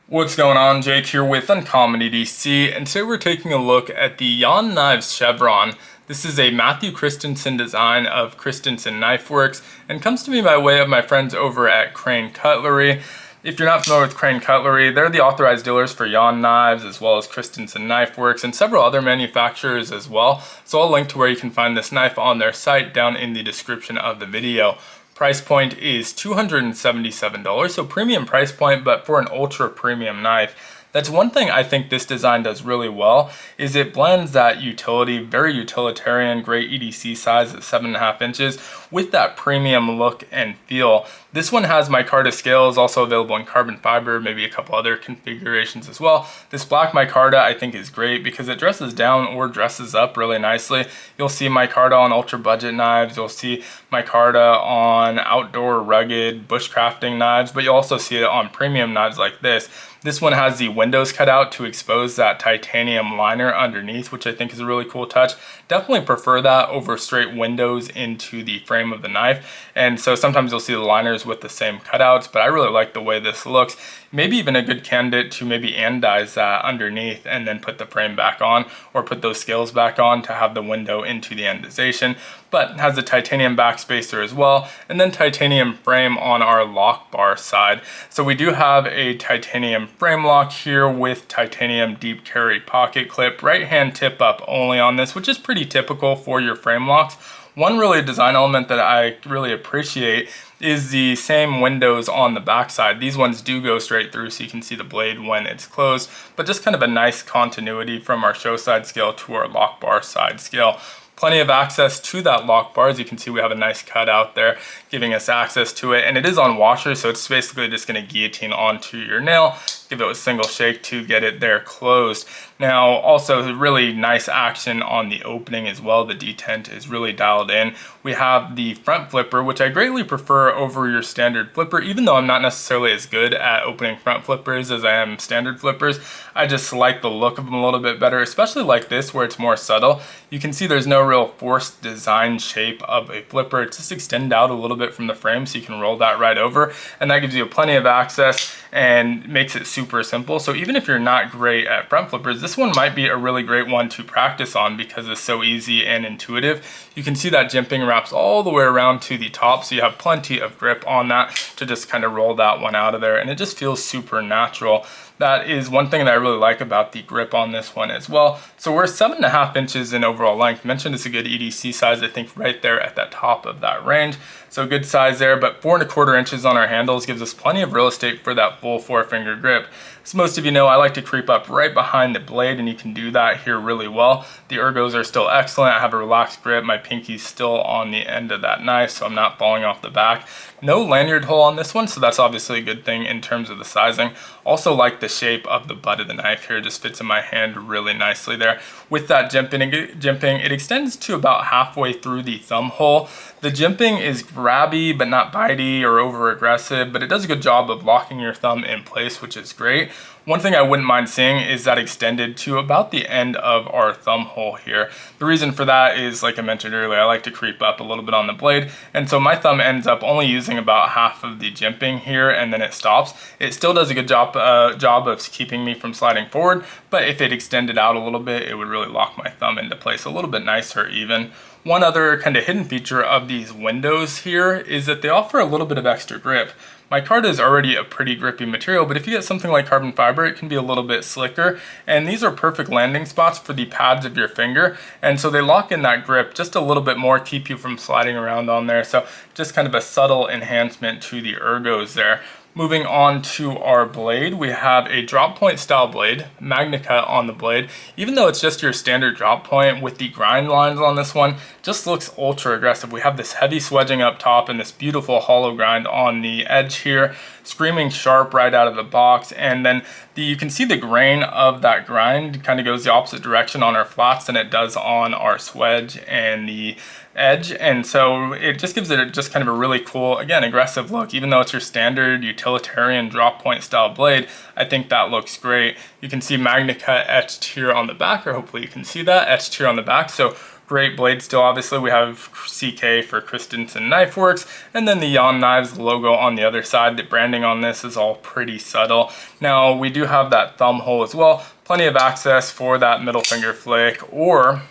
What's going on? Jake here with Uncommon EDC, and today we're taking a look at the Reate Knives Chevron. This is a Matthew Christensen design of Christensen Knifeworks, and comes to me by way of my friends over at Cutlery. If you're not familiar with Cutlery, they're the authorized dealers for Reate Knives, as well as Christensen Knifeworks, and several other manufacturers as well. So I'll link to where you can find this knife on their site down in the description of the video. Price point is $277, so premium price point, but for an ultra premium knife. That's one thing I think this design does really well, is it blends that utility, very utilitarian, great EDC size at 7.5 inches with that premium look and feel. This one has micarta scales, also available in carbon fiber, maybe a couple other configurations as well. This black micarta I think is great because it dresses down or dresses up really nicely. You'll see micarta on ultra budget knives, you'll see micarta on outdoor rugged bushcrafting knives, but you'll also see it on premium knives like this. This one has the windows cut out to expose that titanium liner underneath, which I think is a really cool touch. Definitely prefer that over straight windows into the frame of the knife. And so sometimes you'll see the liners with the same cutouts, but I really like the way this looks. Maybe even a good candidate to maybe anodize that underneath and then put the frame back on, or put those scales back on to have the window into the anodization. But it has a titanium backspacer as well, and then titanium frame on our lock bar side. So we do have a titanium frame lock here with titanium deep carry pocket clip, right hand tip up only on this, which is pretty typical for your frame locks. One really design element that I really appreciate is the same windows on the back side. These ones do go straight through so you can see the blade when it's closed, but just kind of a nice continuity from our show side scale to our lock bar side scale. Plenty of access to that lock bar. As you can see, we have a nice cutout there giving us access to it, and it is on washer, so it's basically just going to guillotine onto your nail, give it a single shake to get it there closed. Now also really nice action on the opening as well. The detent is really dialed in. We have the front flipper, which I greatly prefer over your standard flipper, even though I'm not necessarily as good at opening front flippers as I am standard flippers. I just like the look of them a little bit better, especially like this where it's more subtle. You can see there's no real forced design shape of a flipper. It's just extended out a little bit from the frame so you can roll that right over, and that gives you plenty of access and makes it super simple. So even if you're not great at front flippers, this one might be a really great one to practice on because it's so easy and intuitive. You can see that jimping wraps all the way around to the top, so you have plenty of grip on that to just kind of roll that one out of there, and it just feels super natural. That is one thing that I really like about the grip on this one as well. So we're 7.5 inches in overall length. Mentioned it's a good EDC size, I think right there at that top of that range. So good size there, but 4.25 inches on our handles gives us plenty of real estate for that full 4-finger grip. As most of you know, I like to creep up right behind the blade, and you can do that here really well. The ergos are still excellent. I have a relaxed grip. My pinky's still on the end of that knife, so I'm not falling off the back. No lanyard hole on this one, so that's obviously a good thing in terms of the sizing. Also like the shape of the butt of the knife here. It just fits in my hand really nicely there. With that jimping, it extends to about halfway through the thumb hole. The jimping is grabby but not bitey or over aggressive, but it does a good job of locking your thumb in place, which is great. One thing I wouldn't mind seeing is that extended to about the end of our thumb hole here. The reason for that is, like I mentioned earlier, I like to creep up a little bit on the blade, and so my thumb ends up only using about half of the jimping here, and then it stops. It still does a good job of keeping me from sliding forward, but if it extended out a little bit, it would really lock my thumb into place a little bit nicer even. One other kind of hidden feature of these windows here is that they offer a little bit of extra grip. Micarta is already a pretty grippy material, but if you get something like carbon fiber, it can be a little bit slicker, and these are perfect landing spots for the pads of your finger, and so they lock in that grip just a little bit more, keep you from sliding around on there. So just kind of a subtle enhancement to the ergos there. Moving on to our blade, we have a drop point style blade, Magnacut on the blade. Even though it's just your standard drop point, with the grind lines on this one, just looks ultra aggressive. We have this heavy swedging up top and this beautiful hollow grind on the edge here, screaming sharp right out of the box. And then you can see the grain of that grind kind of goes the opposite direction on our flats than it does on our swedge and the edge, and so it just gives it just kind of a really cool, again, aggressive look. Even though it's your standard utilitarian drop point style blade, I think that looks great. You can see Magnacut etched here on the back, or hopefully you can see that etched here on the back. So Great blade still. Obviously we have CK for Christensen Knifeworks, and then the Jan Knives logo on the other side. The branding on this is all pretty subtle. Now we do have that thumb hole as well. Plenty of access for that middle finger flick, or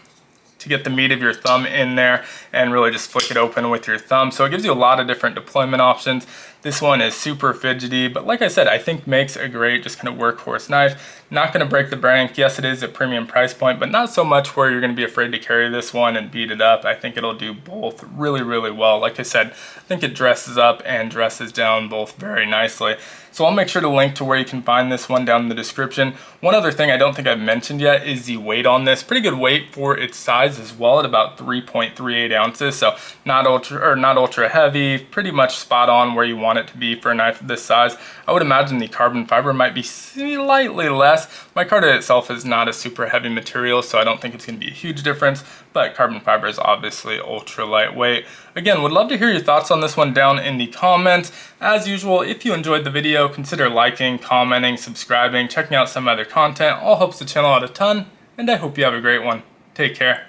to get the meat of your thumb in there and really just flick it open with your thumb. So it gives you a lot of different deployment options. This one is super fidgety, but like I said, I think makes a great just kind of workhorse knife. Not going to break the bank. Yes, it is a premium price point, but not so much where you're going to be afraid to carry this one and beat it up. I think it'll do both really, really well. Like I said, I think it dresses up and dresses down both very nicely. So I'll make sure to link to where you can find this one down in the description. One other thing I don't think I've mentioned yet is the weight on this. Pretty good weight for its size as well, at about 3.38 ounces. So not ultra heavy, pretty much spot on where you want it to be for a knife of this size. I would imagine the carbon fiber might be slightly less. Micarta itself is not a super heavy material, so I don't think it's going to be a huge difference, but carbon fiber is obviously ultra lightweight. Again, would love to hear your thoughts on this one down in the comments. As usual, if you enjoyed the video, consider liking, commenting, subscribing, checking out some other content. All helps the channel out a ton, and I hope you have a great one. Take care.